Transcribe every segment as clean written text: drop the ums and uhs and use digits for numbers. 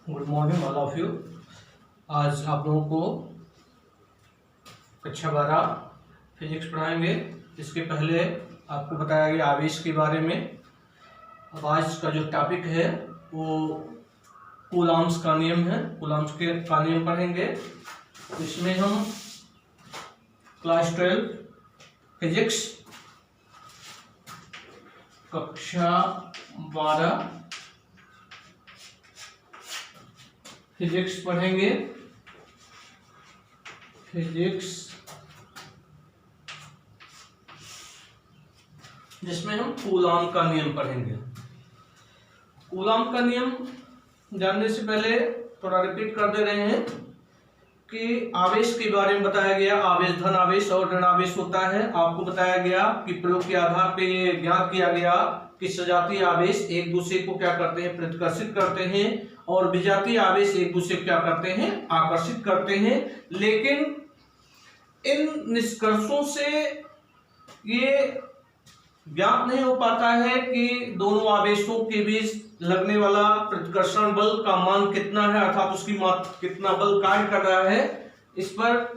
Good morning all of you. आज आप लोगों को कक्षा 12 फिजिक्स पढ़ाएंगे। इसके पहले आपको बताया गया आवेश के बारे में। अब आज का जो टॉपिक है वो कूलॉम्स का नियम है। कूलॉम्स का नियम पढ़ेंगे। इसमें हम क्लास 12 फिजिक्स कक्षा 12 फिजिक्स पढ़ेंगे। फिजिक्स जिसमें हम कूलॉम का नियम पढ़ेंगे। कूलॉम का नियम जानने से पहले थोड़ा रिपीट कर दे रहे हैं कि आवेश के बारे में बताया गया। आवेश धन आवेश और ऋण आवेश होता है। आपको बताया गया कि प्रयोग के आधार पे ये ज्ञात किया गया कि सजातीय आवेश एक दूसरे को क्या करते हैं, प्रतिकर्षित करते हैं, और विजातीय आवेश एक दूसरे को क्या करते हैं, आकर्षित करते हैं। लेकिन इन निष्कर्षों से ये ज्ञात नहीं हो पाता है कि दोनों आवेशों के बीच लगने वाला प्रतिकर्षण बल का मान कितना है, अर्थात उसकी कितना बल कार्य कर रहा है। इस पर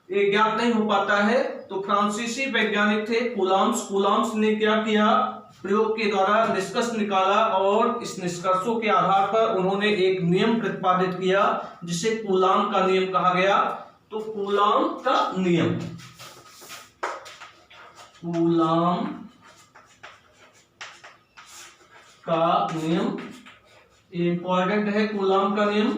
ये ज्ञात नहीं हो पाता है। तो फ्रांसीसी वैज्ञानिक थे कूलॉम्स ने क्या किया, प्रयोग के द्वारा निष्कर्ष निकाला और इस निष्कर्षों के आधार पर उन्होंने एक नियम प्रतिपादित किया जिसे कूलॉम का नियम कहा गया। तो कूलॉम का नियम, कूलॉम का नियम इंपॉर्टेंट है। कूलॉम का नियम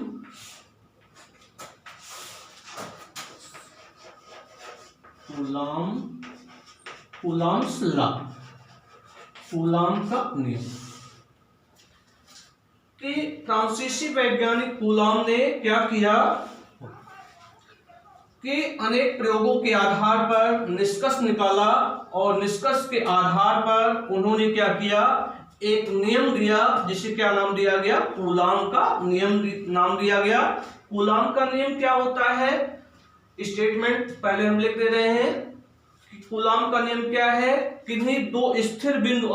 कूलॉम्स लॉ, कूलॉम का नियम कि फ्रांसीसी वैज्ञानिक कूलॉम ने क्या किया कि अनेक प्रयोगों के आधार पर निष्कर्ष निकाला और निष्कर्ष के आधार पर उन्होंने क्या किया, एक नियम दिया जिसे क्या नाम दिया गया, कूलॉम का नियम नाम दिया गया। कूलॉम का नियम क्या होता है, स्टेटमेंट पहले हम लिख दे रहे हैं कि कूलॉम का नियम क्या है, किन्हीं दो स्थिर बिंदु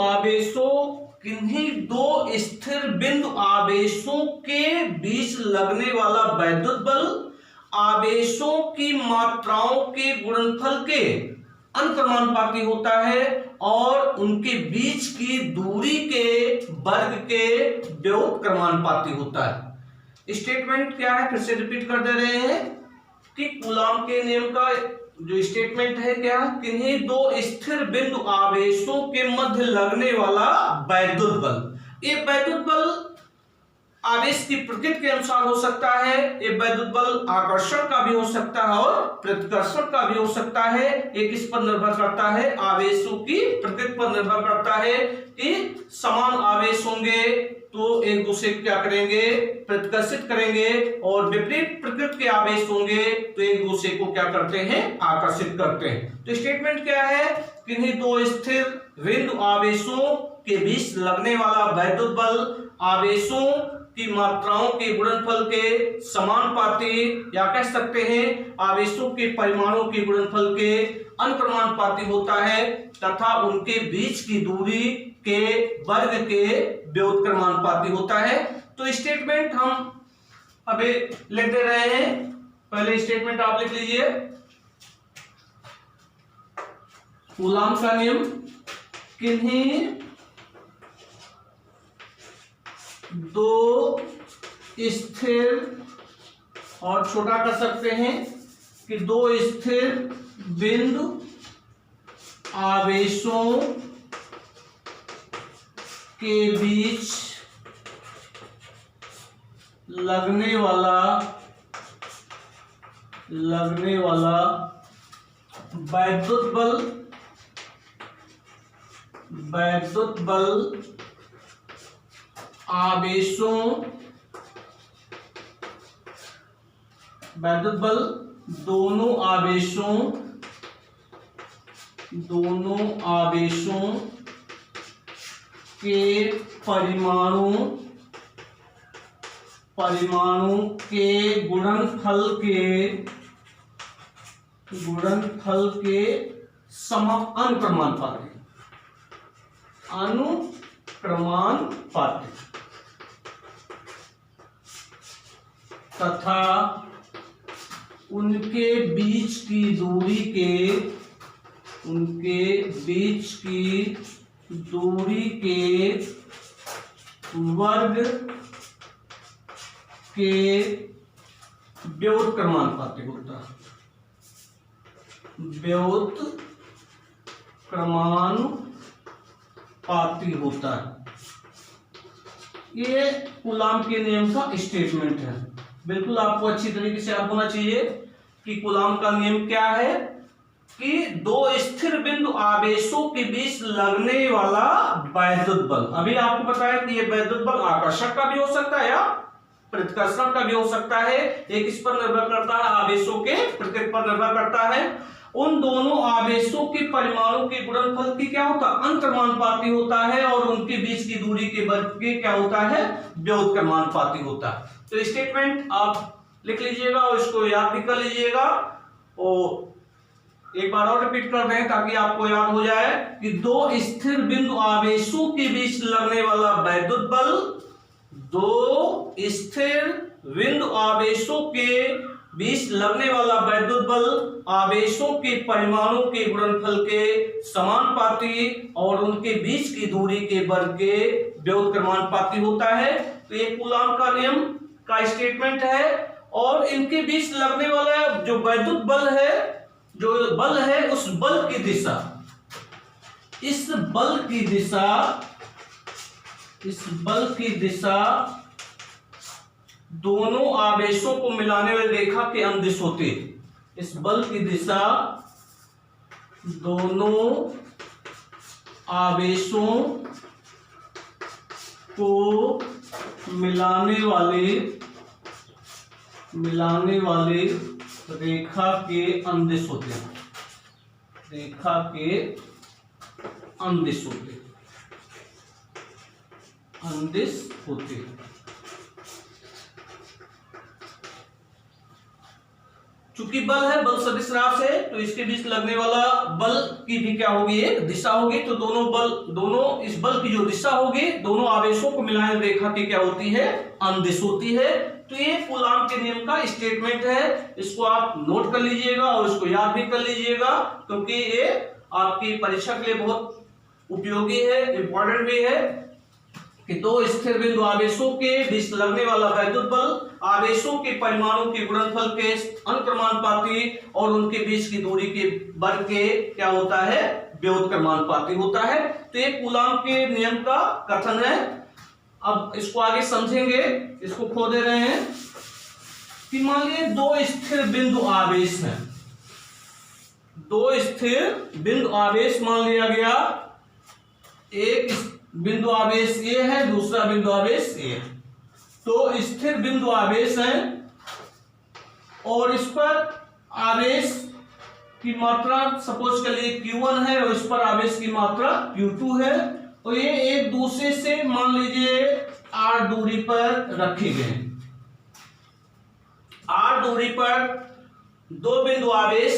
आवेशों के बीच लगने वाला वैद्युत बल आवेशों की मात्राओं के गुणनफल के अनुक्रमानुपाती होता है और उनके बीच की दूरी के वर्ग के व्युत्क्रमानुपाती होता है। स्टेटमेंट क्या है, फिर से रिपीट कर दे रहे हैं कि कूलॉम के नियम का जो स्टेटमेंट है क्या, किन्हीं दो स्थिर बिंदु आवेशों के मध्य लगने वाला वैद्युत बल। ये वैद्युत बल आवेश की प्रकृति के अनुसार हो सकता है। ये वैद्युत बल आकर्षण का भी हो सकता है और प्रतिकर्षण का भी हो सकता है। ये किस पर निर्भर करता है, आवेशों की प्रकृति पर निर्भर करता है कि समान आवेश होंगे तो एक दूसरे को क्या करेंगे, प्रतिकर्षित करेंगे, और विपरीत प्रकृति के आवेश होंगे तो एक दूसरे को क्या करते हैं, आकर्षित करते हैं। तो स्टेटमेंट क्या है, किन्हीं दो स्थिर बिंदु आवेशों के बीच लगने वाला वैद्युत बल आवेशों की मात्राओं के गुणनफल के समानुपाती, या कह सकते हैं आवेशों के परिमाणों के गुणनफल के अनुक्रमानुपाती होता है तथा उनके बीच की दूरी के वर्ग के व्युत्क्रमानुपाती होता है। तो स्टेटमेंट हम अभी लिख दे रहे हैं। पहले स्टेटमेंट आप लिख लीजिए, कूलॉम का नियम, किन्हीं दो स्थिर, और छोटा कर सकते हैं कि दो स्थिर बिंदु आवेशों के बीच लगने वाला वैद्युत बल आवेशों, वैद्युत बल दोनों आवेशों के परिमाणु के गुणनफल के अनुक्रमानुपाती। तथा उनके बीच की दूरी के वर्ग के व्युत्क्रमानुपाती होता है। व्युत्क्रमानुपाती होता है। ये कूलाम के नियम का स्टेटमेंट है। बिल्कुल आपको अच्छी तरीके से याद होना चाहिए कि कूलाम का नियम क्या है कि दो स्थिर बिंदु आवेशों के बीच लगने वाला वैद्युत बल, अभी आपको बताया कि ये वैद्युत बल आकर्षण का भी हो सकता है या प्रतिकर्षण का भी हो सकता है। एक इस पर निर्भर करता है, आवेशों के प्रकृति पर निर्भर करता है। उन दोनों आवेशों के परिमाणों के गुणनफल की क्या होता है, अंतर्मानुपाती होता है, और उनके बीच की दूरी के वर्ग के क्या होता है, व्युत्क्रमानुपाती होता है। तो स्टेटमेंट आप लिख लीजिएगा और इसको याद भी कर लीजिएगा, और एक बार और रिपीट कर रहे हैं ताकि आपको याद हो जाए कि दो स्थिर बिंदु आवेशों के बीच लगने वाला वैद्युत बल, दो स्थिर बिंदु आवेशों के बीच लगने वाला वैद्युत बल आवेशों के परिमाणों के गुणनफल के समानुपाती और उनके बीच की दूरी के वर्ग के व्युत्क्रमानुपाती होता है। तो ये कूलाम का नियम का स्टेटमेंट है। और इनके बीच लगने वाला जो वैद्युत बल है, जो बल है, उस बल की दिशा, इस बल की दिशा दोनों आवेशों को मिलाने वाली रेखा के अनुदिश होती है। इस बल की दिशा दोनों आवेशों को मिलाने वाले रेखा के अनुदिश होते हैं। चूंकि बल है, बल सदिश राशि है, तो इसके बीच लगने वाला बल की भी क्या होगी, एक दिशा होगी। तो दोनों इस बल की जो दिशा होगी, दोनों आवेशों को मिलाने रेखा की क्या होती है, अनुदिश होती है। तो ये कूलाम के नियम का स्टेटमेंट है। इसको आप नोट कर लीजिएगा और इसको याद भी कर लीजिएगा, क्योंकि ये आपकी परीक्षा के लिए बहुत उपयोगी है, इंपॉर्टेंट भी है कि दो स्थिर बिंदु आवेशों के बीच लगने वाला वैद्युत बल आवेशों के परिमाणों के गुणनफल के अनुक्रमानुपाती और उनके बीच की दूरी के वर्ग के क्या होता है, व्युत्क्रमानुपाती होता है। तो ये कूलाम के नियम का कथन है। अब इसको आगे समझेंगे। इसको खो दे रहे हैं कि मान लीजिए दो स्थिर बिंदु आवेश हैं, दो स्थिर बिंदु आवेश मान लिया गया। एक बिंदु आवेश ए है, दूसरा बिंदु आवेश ए। तो स्थिर बिंदु आवेश है और इस पर आवेश की मात्रा सपोज कर लिए Q1 है और इस पर आवेश की मात्रा Q2 है, और ये एक दूसरे से मान लीजिए r दूरी पर रखे गए। r दूरी पर दो बिंदु आवेश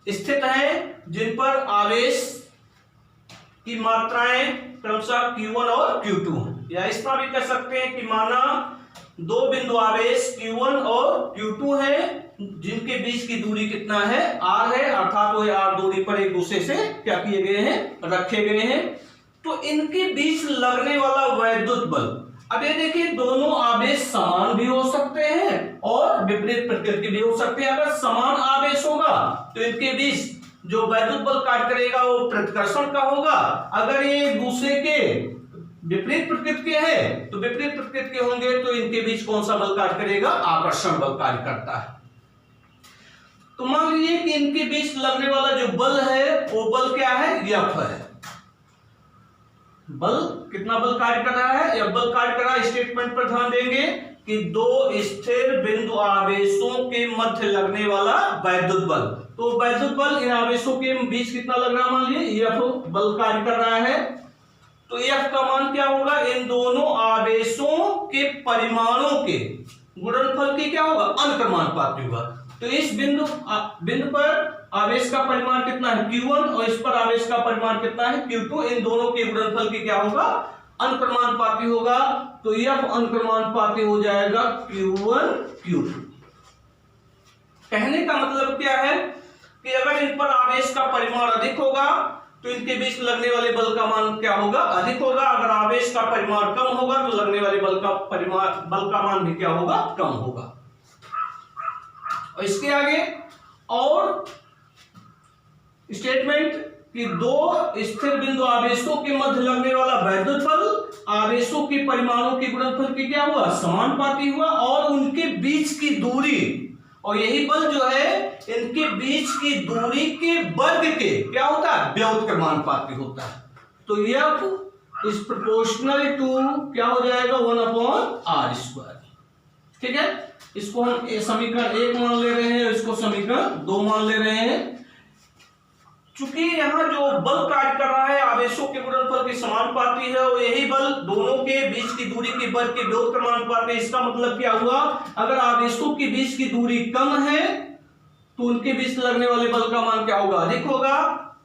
स्थित हैं जिन पर आवेश की मात्राएं क्रमशः Q1 और Q2 हैं। या इस तरह भी कह सकते हैं कि माना दो बिंदु आवेश Q1 और Q2 है जिनके बीच की दूरी कितना है, r है, अर्थात वो r दूरी पर एक दूसरे से क्या किए गए हैं, रखे गए हैं। तो इनके बीच लगने वाला वैद्युत बल, अब ये देखिए दोनों आवेश समान भी हो सकते हैं और विपरीत प्रकृति भी हो सकते हैं। अगर समान आवेश होगा तो इनके बीच जो वैद्युत बल कार्य करेगा वो प्रतिकर्षण का होगा। अगर ये एक दूसरे के विपरीत प्रकृति के हैं तो विपरीत प्रकृति के होंगे, तो इनके बीच कौन सा बल कार्य करेगा, आकर्षण बल कार्य करता है। तो मान लीजिए कि इनके बीच लगने वाला जो बल है वो बल क्या है, F है। बल कितना बल कार्य कर रहा है, F बल कार्य कर रहा है। स्टेटमेंट पर ध्यान देंगे कि दो स्थिर बिंदु आवेशों के मध्य लगने वाला वैद्युत बल, तो वैद्युत बल इन आवेशों के बीच कितना लग रहा है, मान लीजिए F बल कार्य कर रहा है। तो F का मान क्या होगा, इन दोनों आवेशों के परिमाणों के गुणनफल की क्या होगा, अनुक्रमानुपाती होगा। तो इस बिंदु पर आवेश का परिमाण कितना है, Q1, और इस पर आवेश का परिमाण कितना है, Q2। इन दोनों के गुणनफल की क्या होगा, अनुक्रमानुपाती होगा, तो F अनुक्रमानुपाती हो जाएगा Q1 Q2। कहने का मतलब क्या है कि अगर इन पर आवेश का परिमाण अधिक होगा तो इनके बीच लगने वाले बल का मान क्या होगा, अधिक होगा। अगर आवेश का परिमाण कम होगा तो लगने वाले बल का मान भी क्या होगा, कम होगा। और इसके आगे और स्टेटमेंट कि दो स्थिर बिंदु आवेशों के मध्य लगने वाला वैद्युत बल आवेशों के परिमाणों के गुणनफल के क्या हुआ, समानुपाती हुआ, और उनके बीच की दूरी, और यही बल जो है इनके बीच की दूरी के वर्ग के क्या होता है, व्युत्क्रमानुपाती होता है। तो F इज प्रोपोर्शनल टू क्या हो जाएगा, 1/r²। ठीक है, इसको हम समीकरण 1 मान ले रहे हैं, इसको समीकरण 2 मान ले रहे हैं। चूंकि यहाँ जो बल कार्य कर रहा है आवेशों के गुणनफल के समानुपाती है, और यही बल दोनों के बीच की दूरी के वर्ग के व्युत्क्रमानुपाती है। इसका मतलब क्या हुआ, अगर आवेशों के बीच की दूरी कम है तो उनके बीच लगने वाले बल का मान क्या होगा, अधिक होगा।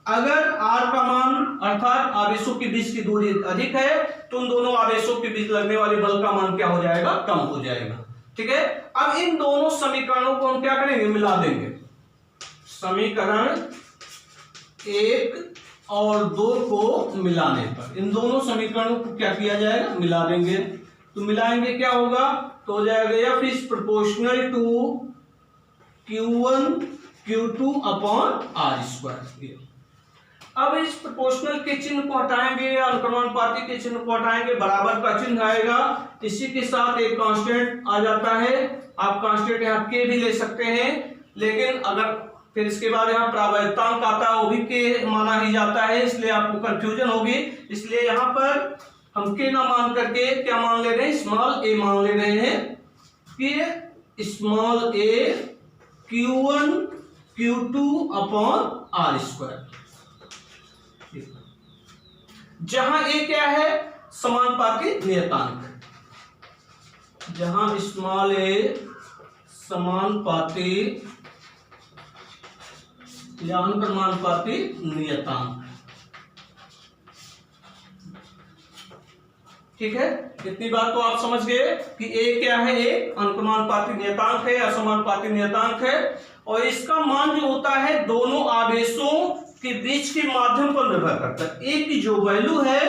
अगर r का मान अर्थात आवेशों के बीच की दूरी अधिक है तो उन दोनों आवेशों के बीच लगने वाले बल का मान क्या हो जाएगा, कम हो जाएगा। ठीक है, अब इन दोनों समीकरणों को हम क्या करेंगे, मिला देंगे। समीकरण 1 और 2 को मिलाने पर इन दोनों समीकरणों को क्या किया जाएगा, मिला देंगे। तो मिलाएंगे क्या होगा, तो हो जाएगा F is proportional to Q1 Q2/r²। अब इस प्रोपोर्शनल के चिन्ह को हटाएंगे, अनुक्रमानुपाती के चिन्ह को हटाएंगे, बराबर का चिन्ह आएगा। इसी के साथ एक कांस्टेंट आ जाता है। आप कांस्टेंट यहाँ के भी ले सकते हैं, लेकिन अगर फिर इसके बाद यहाँ प्रावैधिकतांक आता है, वो भी के माना ही जाता है, इसलिए आपको कंफ्यूजन होगी। इसलिए यहाँ पर हम के ना मान करके क्या मान ले रहे हैं, स्मॉल ए मान ले रहे हैं कि स्मॉल ए Q1 Q2/r²। जहां ए क्या है, समानुपाती नियतांक, जहां स्मॉल ए समानुपाती या अनुक्रमानुपाती नियतांक। ठीक है, इतनी बात तो आप समझ गए कि ए क्या है, एक अनुक्रमानुपाती नियतांक है, असमानुपाती नियतांक है, और इसका मान जो होता है दोनों आवेशों के बीच के माध्यम पर निर्भर करता है। ए की जो वैल्यू है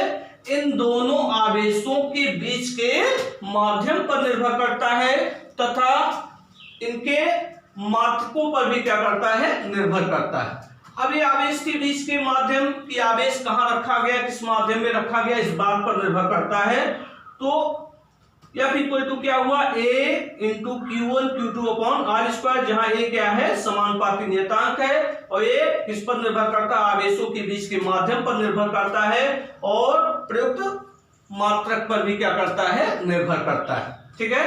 इन दोनों आवेशों के बीच के माध्यम पर निर्भर करता है, तथा इनके मात्रकों पर भी क्या करता है, निर्भर करता है। अब ये आवेश के बीच के माध्यम की आवेश कहां रखा गया, किस माध्यम में रखा गया, इस बात पर निर्भर करता है। तो F इक्वल टू क्या हुआ, A इंटू Q1 Q2/r², जहां A क्या है, समानुपाती नियतांक है, और ये किस पर निर्भर करता है, आवेशों के बीच के माध्यम पर निर्भर करता है, और प्रयुक्त मात्रक पर भी क्या करता है, निर्भर करता है। ठीक है,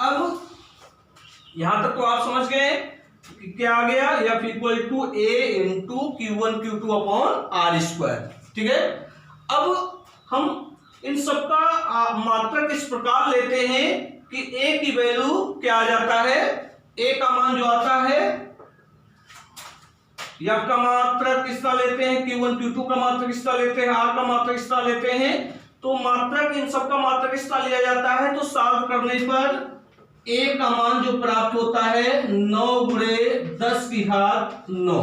अब यहां तक तो आप समझ गए कि क्या आ गया, F equal to A into Q1 Q2/r²। ठीक है, अब हम इन सबका मात्रक इस प्रकार लेते हैं कि A की वैल्यू क्या आ जाता है, A का मान जो आता है, F का मात्रक किसका लेते हैं, Q1 Q2 का मात्रक किसका लेते हैं, R का मात्रक किसका लेते हैं। तो मात्रक इन सबका मात्रक किसका लिया जाता है, तो सॉल्व करने पर A का मान जो प्राप्त होता है 9 × 10⁻9।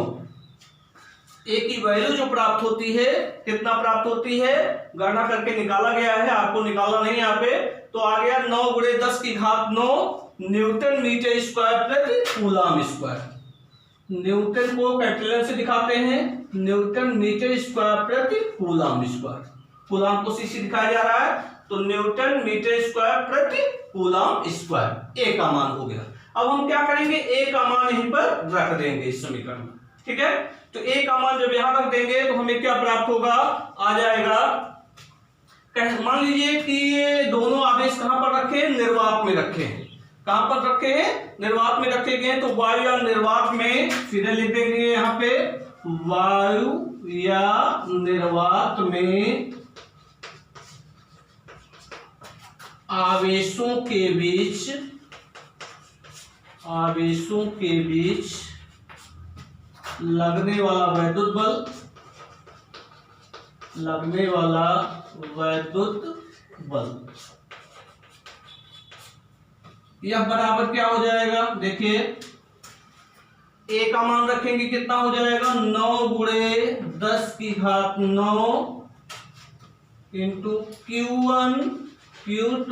A की वैल्यू जो प्राप्त होती है, कितना प्राप्त होती है, गणना करके निकाला गया है, आपको निकालना नहीं यहाँ पे, तो आ गया 9 × 10⁻9 न्यूटन मीटर स्क्वायर प्रति कूलम स्क्वायर। न्यूटन को कैपिटल से दिखाते हैं, न्यूटन मीटर स्क्वायर प्रति कूलम स्क्वायर। कूलम को सीसी दिखाया जा रहा है, तो न्यूटन मीटर स्क्वायर प्रति कूलम स्क्वायर A का मान हो गया। अब हम क्या करेंगे, A का मान यहीं पर रख देंगे इस समीकरण में। ठीक है, तो A का मान जब यहां रख देंगे तो हमें क्या प्राप्त होगा, आ जाएगा, मान लीजिए कि ये दोनों आवेश कहां पर रखे हैं, निर्वात में रखे हैं। कहां पर रखे हैं, निर्वात में रखे गए, तो वायु या निर्वात में, सीधे लिख देंगे यहां पे, वायु या निर्वात में आवेशों के बीच लगने वाला वैद्युत बल। यह बराबर क्या हो जाएगा, देखिए ए का मान रखेंगे कितना हो जाएगा 9 गुणे 10 की घात 9 into Q1 Q2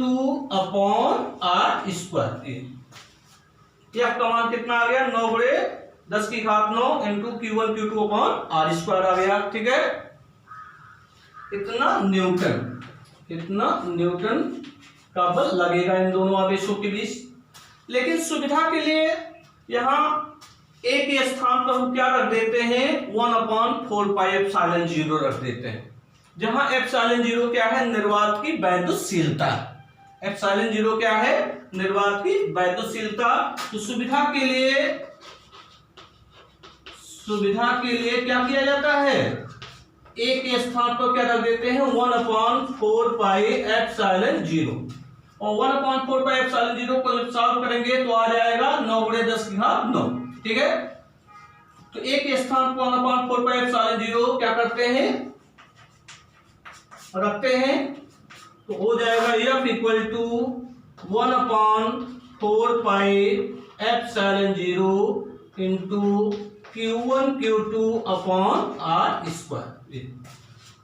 upon are square. यह का मान कितना आ गया 9 गुणे 10 की घात 9 into Q1 Q2 upon are square आ गया। ठीक है, इतना न्यूटन का बल लगेगा इन दोनों आवेशों के बीच। लेकिन सुविधा के लिए यहां ए के स्थान पर हम क्या रख देते हैं 1/4πε0 रख देते हैं, जहां ε0 क्या है निर्वात की वैद्युतशीलता। ε0 क्या है निर्वात की वैद्युतशीलता। तो सुविधा के लिए क्या किया जाता है, ए के स्थान पर क्या रख देते हैं 1/4πε0 और 1/4πε0 को जब सॉल्व करेंगे तो आ जाएगा 9 गुणे 10 की घात 9। ठीक है, तो ए के स्थान पर 1/4πε0 क्या करते हैं रखते हैं, तो हो जाएगा F equal to 1/4πε0 into Q1 Q2 upon are square.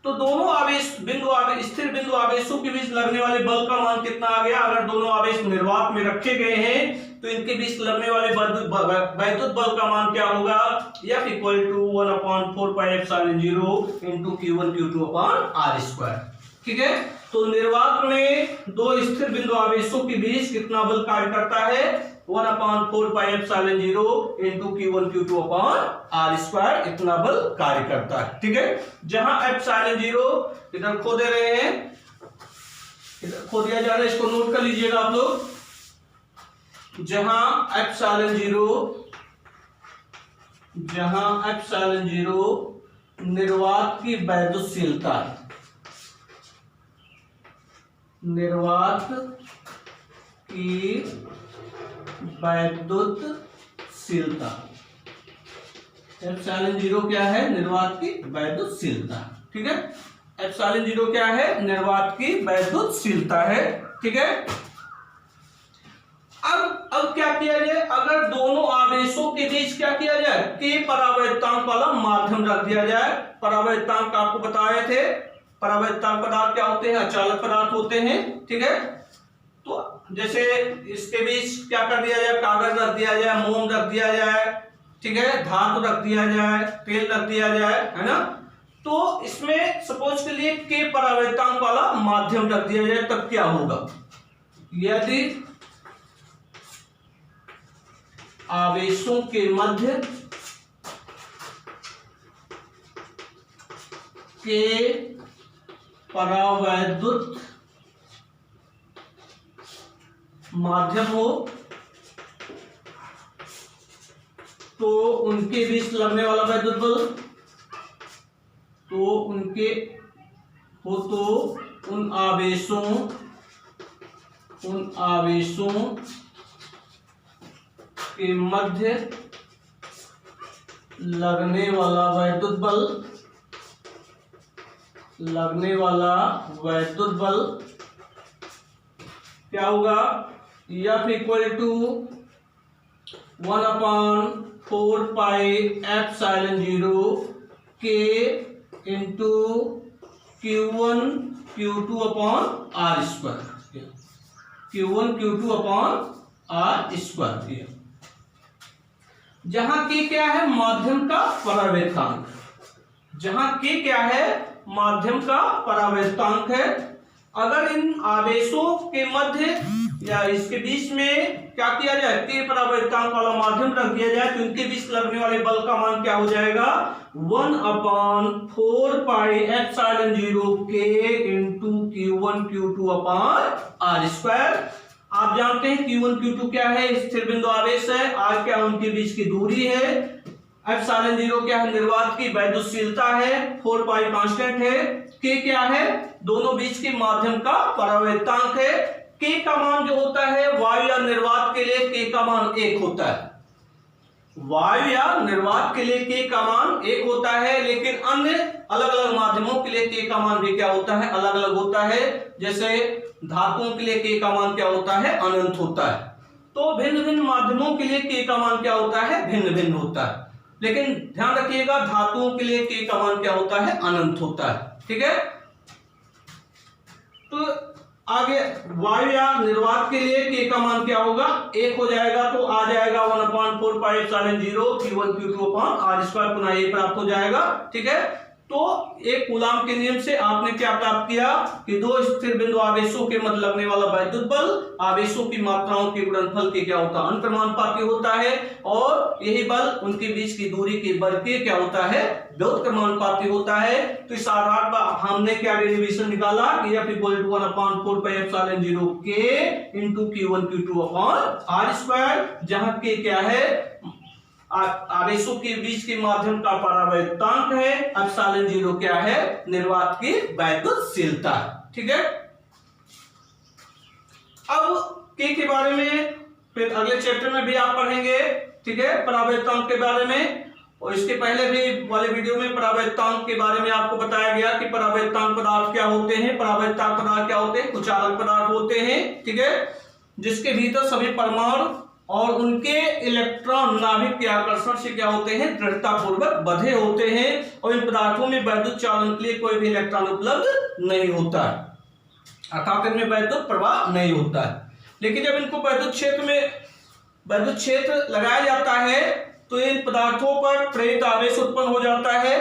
तो दोनों आवेश स्थिर बिंदु आवेशों के बीच लगने वाले बल का मान कितना आ गया। अगर दोनों आवेश निर्वात में रखे गए हैं तो इनके बीच लगने वाले वैद्युत बल का मान क्या होगा, F equal to 1/4πε0 into Q1 Q2 upon are square. ठीक है, तो निर्वात में दो स्थिर बिंदु आवेशों के बीच कितना बल कार्य करता है 1/4πε0 into Q1 Q2 upon are square, इतना बल कार्य करता है। ठीक है, जहां ε0 इधर खो दे रहे हैं, इधर खो दिया जा रहा है, इसको नोट कर लीजिएगा आप लोग। जहां ε0 निर्वात की वैद्युतशीलता, निर्वात की वैद्युतशीलता, ε0 क्या है निर्वात की वैद्युतशीलता। ठीक है, ε0 क्या है निर्वात की वैद्युतशीलता है। ठीक है, अब क्या किया जाए, अगर दोनों आवेशों के बीच क्या किया जाए के परावैद्युतांक वाला माध्यम रख दिया जाए। परावैद्युतांक आपको बताए थे, परावैद्युतांक पदार्थ क्या होते हैं, अचालक पदार्थ होते हैं। ठीक है, तो जैसे इसके बीच क्या कर दिया जाए, कागज रख दिया जाए, मोम रख दिया जाए, ठीक है, धातु रख दिया जाए, तेल रख दिया जाए, है ना। तो इसमें सपोज के लिए के परावैद्युतांक वाला माध्यम रख दिया जाए, तब क्या होगा, यदि आवेशों के मध्य के परावैद्युत माध्यम हो तो उनके बीच लगने वाला वैद्युत बल उन आवेशों के मध्य लगने वाला वैद्युत बल क्या होगा, F इक्वल टू 1/4πε0 के into Q1 Q2 upon are square, Q1 Q2 upon are square. जहां के क्या है माध्यम का परावैद्युतांक, जहां के क्या है माध्यम का परावैद्युतांक है। अगर इन आवेशों के मध्य या इसके बीच में क्या किया जाए के परावैद्युतांक वाला माध्यम रख दिया जाए तो इनके बीच लगने वाले बल का मान क्या हो जाएगा 1/4πε0 के into Q1 Q2 upon are square. आप जानते हैं Q1 Q2 क्या है, स्थिर बिंदु आवेश है, R क्या उनके बीच की दूरी है, ε0 क्या है निर्वात की वैद्युतशीलता है, 4π कांस्टेंट है, K क्या है दोनों बीच के माध्यम का परावैद्युतांक है। K का मान जो होता है वायु या निर्वात के लिए K का मान 1 होता है। वायु या निर्वात के लिए के का मान 1 होता है, लेकिन अन्य अलग अलग माध्यमों के लिए के का मान भी क्या होता है, अलग अलग होता है। जैसे धातुओं के लिए के का मान क्या होता है, अनंत होता है। तो भिन्न भिन्न माध्यमों के लिए के का मान क्या होता है, भिन्न भिन्न होता है। लेकिन ध्यान रखिएगा धातुओं के लिए के का मान क्या होता है, अनंत होता है। ठीक है, तो आगे वायु या निर्वात के लिए के का मान क्या होगा, 1 हो जाएगा। तो आ जाएगा 1/4πε0 Q1 Q2/r², पुनः ये प्राप्त हो जाएगा। ठीक है, तो एक कूलाम के नियम से आपने क्या प्राप्त किया कि दो स्थिर बिंदु आवेशों के मध्य लगने वाला वैद्युत बल आवेशों की मात्राओं के गुणनफल के क्या होता है, अनुक्रमानुपाती होता है। और यही बल उनके बीच की दूरी के वर्ग के क्या होता है, व्युत्क्रमानुपाती होता है। तो इस आधार पर हमने क्या डेरिवेशन निकाला कि F = 1/4πε0 K × Q1 Q2/r², जहां के क्या है, आवेशों के बीच के माध्यम का परावैद्युतांक है, ε0 क्या है, निर्वात की वैद्युतशीलता। ठीक है, अब के बारे में फिर अगले चैप्टर में भी आप पढ़ेंगे। ठीक है, परावैद्युतांक के बारे में। और इसके पहले भी वाले वीडियो में परावैद्युतांक के बारे में आपको बताया गया कि परावैद्युतांक पदार्थ क्या होते हैं। परावैद्युतांक पदार्थ क्या होते हैं, कुचालक पदार्थ होते हैं। ठीक है, जिसके भीतर सभी परमाणु और उनके इलेक्ट्रॉन नाभिक के आकर्षण से क्या होते हैं, दृढ़ता पूर्वक बंधे होते हैं। और इन पदार्थों में वैद्युत चालन के लिए कोई भी इलेक्ट्रॉन उपलब्ध नहीं होता है, अर्थात इनमें वैद्युत प्रवाह नहीं होता है। लेकिन जब इनको वैद्युत क्षेत्र लगाया जाता है तो इन पदार्थों पर प्रेरित आवेश उत्पन्न हो जाता है।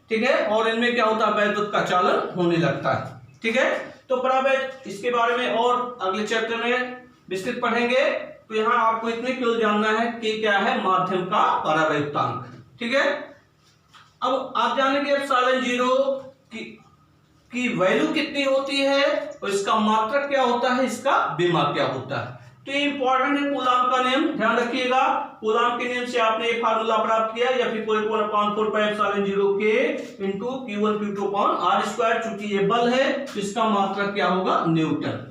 ठीक है, और इनमें क्या होता है, वैद्युत का चालन होने लगता है। ठीक है, तो परावैद्युत इसके बारे में और अगले चैप्टर में विस्तृत पढ़ेंगे। तो यहां आपको इतने केवल जानना है कि क्या है, माध्यम का परावैद्युतांक। ठीक है, अब आप जानेंगे ε0 की वैल्यू कितनी होती है और इसका मात्रक क्या होता है, इसका विमा क्या होता है। तो ये इंपॉर्टेंट है कूलाम का नियम, ध्यान रखिएगा। कूलाम के नियम से आपने ये फार्मूला प्राप्त किया, या फिर 1/4πε0 K × Q1 Q2/r²। चूंकि ये बल है तो इसका मात्रक क्या होगा, न्यूटन।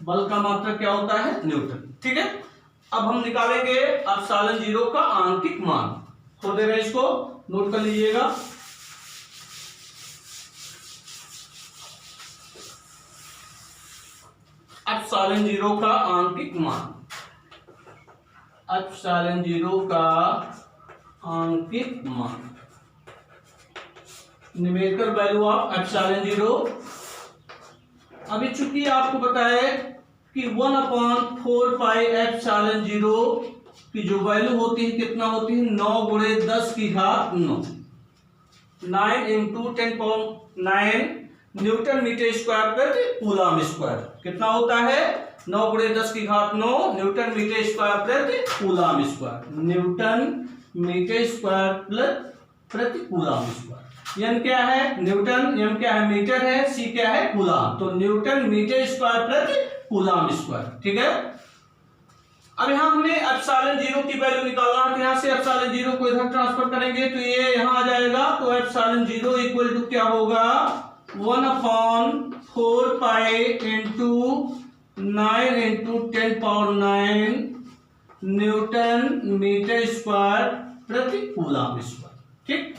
बल का मात्रक क्या होता है, न्यूटन। ठीक है, अब हम निकालेंगे ε0 का आंकिक मान। हो दे रहे, इसको नोट कर लीजिएगा। ε0 का आंकिक मान, ε0 का आंकिक मान, न्यूमेरिकल वैल्यू ऑफ ε0। अभी चूंकि आपको बताया कि 1/4πε0 की जो वैल्यू होती है कितना होती है, 9 × 10⁹ 9 × 10⁹ न्यूटन मीटर स्क्वायर प्रति कूलाम स्क्वायर। कितना होता है, 9 × 10⁹ न्यूटन मीटर स्क्वायर प्रति coulomb square. Newton meter square प्रति कूलाम स्क्वायर। एन क्या है, न्यूटन, एम क्या है, मीटर है, सी क्या है, कूलाम। तो न्यूटन मीटर स्क्वायर प्रति कूलाम स्क्वायर। ठीक है, अब यहां हमें ε0 की वैल्यू निकालना है। तो यहां से ε0 को इधर ट्रांसफर करेंगे तो ये यहां आ जाएगा। तो ε0 इक्वल टू क्या होगा, 1/4π × 9 × 10⁹ न्यूटन मीटर स्क्वायर प्रति कूलाम स्क्वायर। ठीक,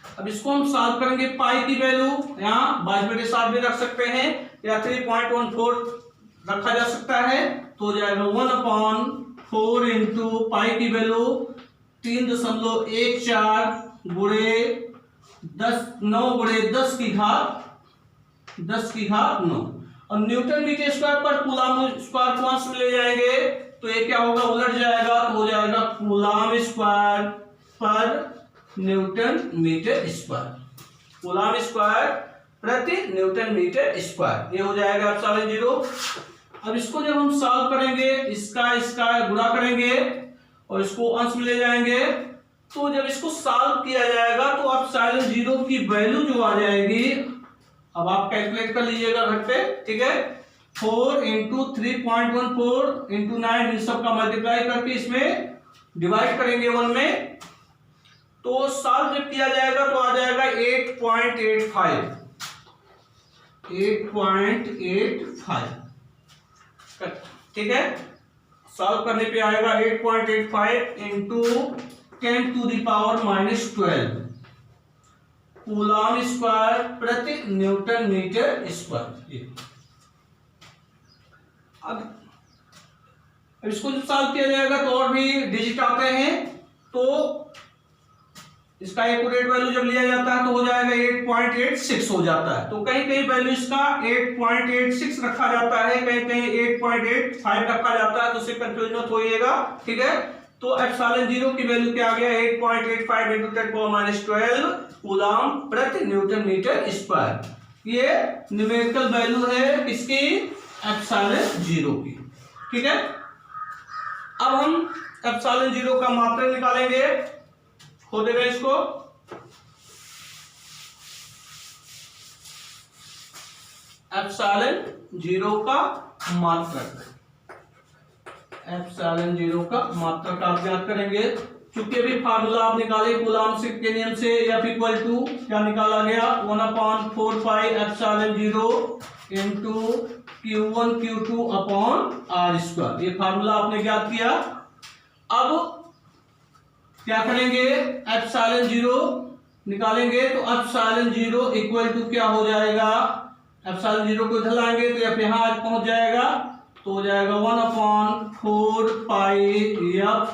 अब इसको हम सॉल्व करेंगे। पाई की वैल्यू यहाँ 22/7 भी रख सकते हैं या 3.14 रखा जा सकता है। तो हो जाएगा 1/4 × पाई की वैल्यू 3.14 × 9 × 10⁹ और न्यूटन मीटर स्क्वायर पर कूलाम स्क्वायर को अंश में ले जाएंगे तो ये क्या होगा, उलट जाएगा। तो हो जाएगा कूलाम स्क्वायर पर newton meter square, coulomb square प्रति न्यूटन मीटर स्क्वायर। ये हो जाएगा ε0। अब इसको जब हम सॉल्व करेंगे, इसका गुणा करेंगे और इसको अंश में ले जाएंगे, तो जब इसको सॉल्व किया जाएगा तो ε0 की वैल्यू जो आ जाएगी, अब आप कैलकुलेट कर लीजिएगा घर पे। ठीक है, 4 × 3.14 × 9 इन सब का मल्टीप्लाई करके इसमें डिवाइड करेंगे 1 में, तो सॉल्व जब किया जाएगा तो आ जाएगा 8.85। ठीक है, सॉल्व करने पे आएगा 8.85 इंटू 10⁻⁻12 कूलॉम स्क्वायर प्रति न्यूटन मीटर स्क्वायर। अब इसको जब सॉल्व किया जाएगा तो और भी डिजिट आते हैं, तो इसका एक्यूरेट वैल्यू जब लिया जाता है तो हो जाएगा 8.86 हो जाता है। तो कहीं कहीं वैल्यू इसका 8.86 रखा जाता है, कहीं कहीं 8.85 रखा जाता है, तो उससे कंफ्यूज मत होइएगा, ठीक है। तो एप्सिलॉन जीरो की वैल्यू क्या आ गया 8.85 इंटू 10⁻12 कूलॉम प्रति न्यूटन मीटर स्क्वायर। ये न्यूमेरिकल वैल्यू है किसकी, एप्सिलॉन जीरो की, ठीक है। अब हम एप्सिलॉन जीरो का मात्रक निकालेंगे, खोदेगा इसको। एप्सिलॉन जीरो का मात्रक, एप्सिलॉन जीरो का मात्रक आप ज्ञात करेंगे। चूंकि अभी फार्मूला आप निकाले कूलॉम के नियम से, F इक्वल टू क्या निकाला गया 1/4 pi epsilon zero into Q1 Q2 upon R square, ये फार्मूला आपने ज्ञात किया। अब क्या करेंगे, एप्सिलॉन जीरो निकालेंगे, तो एप्सिलॉन जीरो इक्वल टू क्या हो जाएगा, एप्सिलॉन जीरो को इधर लाएंगे तो F यहाँ आज पहुंच जाएगा, तो हो जाएगा 1/4 पाई F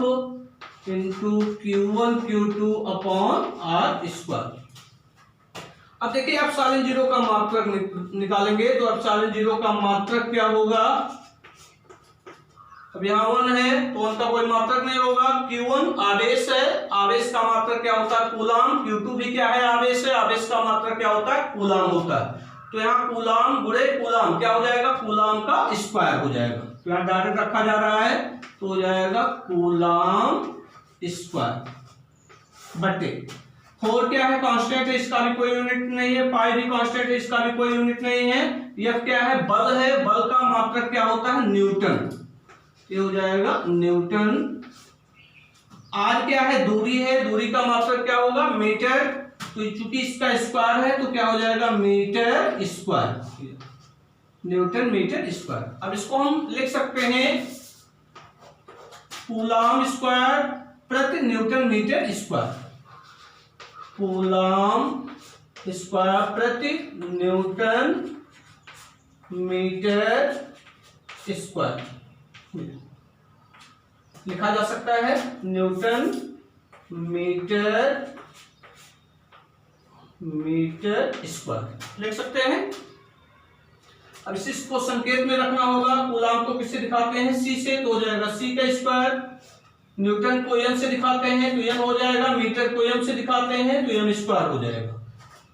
into Q1 Q2 upon R square. अब देखिए एप्सिलॉन जीरो का मात्रक निकालेंगे, तो एप्सिलॉन जीरो का मात्रक क्या होगा, अब यहाँ 1 है तो 1 का कोई मात्रक नहीं होगा। Q1 आवेश है, आवेश का मात्रक क्या होता है कूलॉम। Q2 भी क्या है, आवेश है, आवेश का मात्रक क्या होता है कूलॉम होता है। तो यहाँ कूलॉम गुणे कूलॉम क्या हो जाएगा, कूलॉम का स्क्वायर हो जाएगा, तो यहाँ डायरेक्ट रखा जा रहा है, तो हो जाएगा कूलॉम स्क्वायर बटे 4 क्या है कांस्टेंट है, इसका भी कोई यूनिट नहीं है, पाई भी कांस्टेंट है, इसका भी कोई यूनिट नहीं है। F क्या है, बल है, बल का मात्रक क्या होता है न्यूटन, ये हो जाएगा न्यूटन। R क्या है, दूरी है, दूरी का मात्रक क्या होगा मीटर, तो चूंकि इसका स्क्वायर है तो क्या हो जाएगा meter square, newton meter square. अब इसको हम लिख सकते हैं कूलॉम स्क्वायर प्रति newton meter square, coulomb square प्रति न्यूटन मीटर स्क्वायर लिखा जा सकता है, न्यूटन मीटर स्क्वायर लिख सकते हैं। अब इसको संकेत में रखना होगा, कूलॉम को किससे दिखाते हैं C से, तो हो जाएगा C का स्क्वायर, न्यूटन को N से दिखाते हैं तो N हो जाएगा, मीटर को M से दिखाते हैं तो M स्क्वायर हो जाएगा,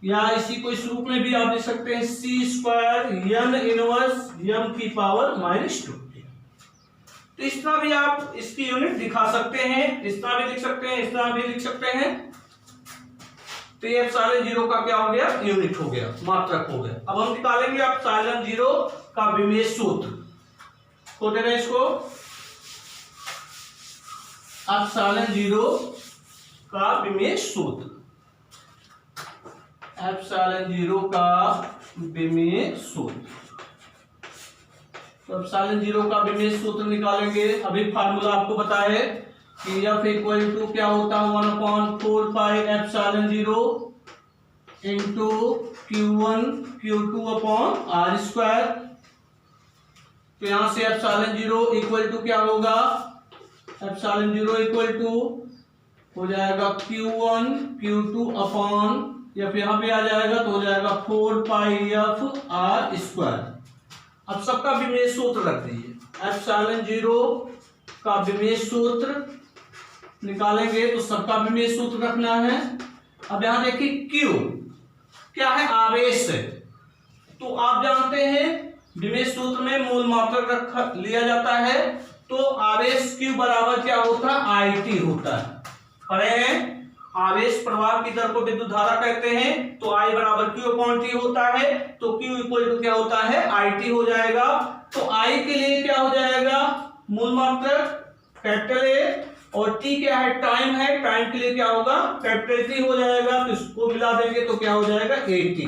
या इसी को इस रूप में भी आप लिख सकते हैं C square N inverse M की पावर -2। तो इस तरह भी आप इसकी यूनिट दिखा सकते हैं, इस तरह भी लिख सकते हैं, इस तरह भी लिख सकते हैं। तो ये एप्सिलॉन जीरो का क्या हो गया, यूनिट हो गया, मात्रक हो गया। अब हम निकालेंगे एप्सिलॉन जीरो का विमेय सूत्र, तो दे रहे इसको एप्सिलॉन जीरो का विमेय सूत्र, एप्सिलॉन जीरो का विमेय सूत्र। तो एप्सिलॉन जीरो का विमेय सूत्र निकालेंगे, अभी फार्मूला आपको बताए कि F इक्वल टू क्या होता है 1/4 pi epsilon zero into Q1 Q2 upon R square. तो यहां से एप्सिलॉन जीरो इक्वल टू क्या होगा, एप्सिलॉन जीरो इक्वल टू हो जाएगा Q1 Q2 अपॉन F यहाँ पे आ जाएगा तो हो जाएगा 4 पाई F R स्क्वायर। अब सबका विमेय सूत्र रख दीजिए, एप्सिलॉन जीरो का विमेय सूत्र निकालेंगे तो सबका विमेय सूत्र रखना है। अब यहां देखिए Q क्या है, आवेश है, तो आप जानते हैं विमेय सूत्र में मूल मात्रक लिया जाता है, तो आवेश Q बराबर क्या होता है IT होता है। पढ़े आवेश प्रवाह की दर को विद्युत धारा कहते हैं, तो I बराबर Q/T होता है, तो Q इक्वल टू क्या होता है IT हो जाएगा। तो I के लिए क्या हो जाएगा, मूल मात्रक कैपिटल A, और T क्या है टाइम है, टाइम के लिए क्या होगा कैपिटल T हो जाएगा, तो इसको मिला देंगे तो क्या हो जाएगा AT।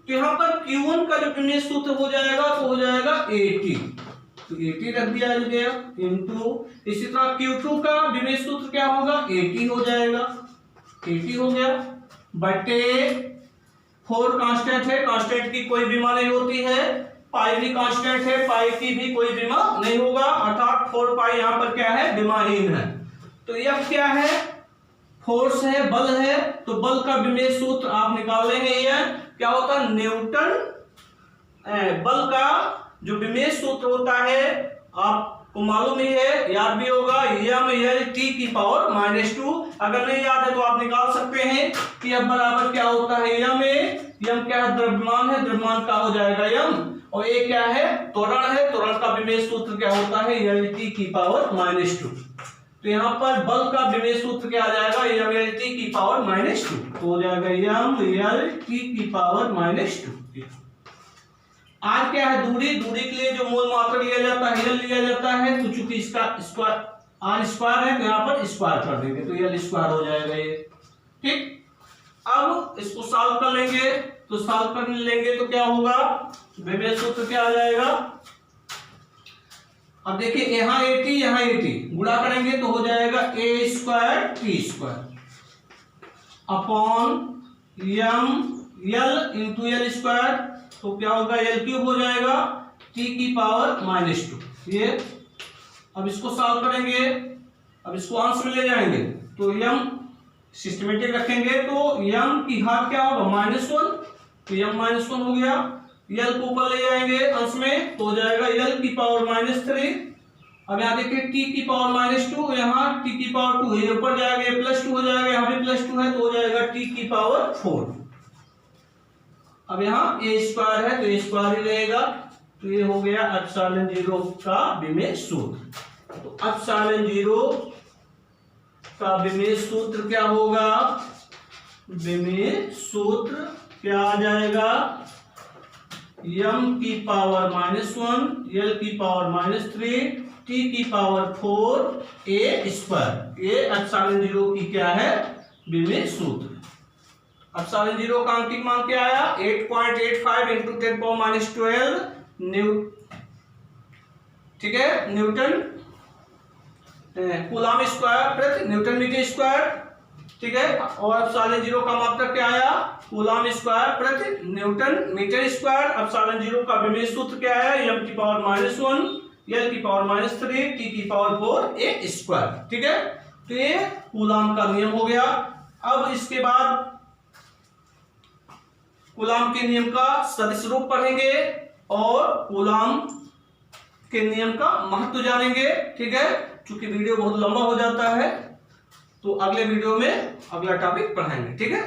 तो यहां पर Q1 का जो विमेय सूत्र हो जाएगा तो हो जाएगा AT, तो 80 रख दिया गया इनटू, इसी तरह Q2 का विमेय सूत्र क्या होगा, 80 हो जाएगा, 80 हो गया बटे 4 कांस्टेंट है, कांस्टेंट की कोई बीमा नहीं होती है, पाई भी कांस्टेंट है, पाई की भी कोई बीमा नहीं होगा, अर्थात 4 पाई यहाँ पर क्या है, बीमाहीन है। तो F क्या है, फोर्स है, बल है, तो बल का विमेय सूत्र आप निकाल लेंगे, यह क्या होता है, न्यूटन। बल का जो विमेय सूत्र होता है आपको मालूम ही है, याद भी होगा, m/T⁻²। अगर नहीं याद है तो आप निकाल सकते हैं कि F बराबर क्या होता है, m क्या है, द्रव्यमान है, द्रव्यमान का हो जाएगा m, और ये क्या है, त्वरण है, त्वरण का विमेय सूत्र क्या होता है, L/T⁻²। तो यहाँ पर बल का विमेय सूत्र क्या आ जाएगा, L/T⁻², तो हो जाएगा L/T⁻²। आज क्या है, दूरी के लिए जो मूल मात्रा लिया जाता है L लिया जाता है, तो चूंकि इसका स्क्वायर r² है तो यहाँ पर स्क्वायर कर देंगे, तो L² हो जाएगा ये, ठीक। अब इसको सॉल्व कर लेंगे, तो सॉल्व कर लेंगे तो क्या होगा, विमेय सूत्र क्या आ जाएगा, अब देखिए यहाँ 80 यहाँ 80 गुणा करेंगे तो हो जाएगा a²t² अपॉन L/L², तो क्या होगा, L³ हो जाएगा T⁻²। ये अब इसको सॉल्व करेंगे, अब इसको अंश में ले जाएंगे तो m सिस्टमेटिक रखेंगे, तो m की घात क्या होगा, -1, तो m-1 हो गया, L को ऊपर ले जाएंगे अंश में तो हो जाएगा L⁻³ अब यहाँ देखिए T⁻², यहाँ T⁻², ये ऊपर जाएगा, +2 हो जाएगा, यहाँ भी +2 है तो हो जाएगा T⁻4। अब यहाँ a² है तो a² ही रहेगा, तो ये हो गया ε0 का विमेय सूत्र। तो ε0 का विमेय सूत्र क्या होगा, विमेय सूत्र क्या आ जाएगा, m⁻⁻1 L⁻⁻3 T⁻4 a², ये ε0 की क्या है, विमेय सूत्र। ε0 का अंकित मान क्या आया, 8.85 × 10⁻12 ठीक है, न्यूटन कूलम स्क्वायर प्रति न्यूटन मीटर स्क्वायर, ठीक है। और ε0 का मात्रक क्या आया, कूलम स्क्वायर प्रति न्यूटन मीटर स्क्वायर। ε0 का विमेय सूत्र क्या है, m⁻⁻1 L⁻⁻3 T⁻4 a², ठीक है। तो ये कूलम का नियम हो गया। अब इसके बाद कूलम के नियम का सदिश रूप पढ़ेंगे और कूलम के नियम का महत्व जानेंगे, ठीक है। चूंकि वीडियो बहुत लंबा हो जाता है तो अगले वीडियो में अगला टॉपिक पढ़ाएंगे, ठीक है।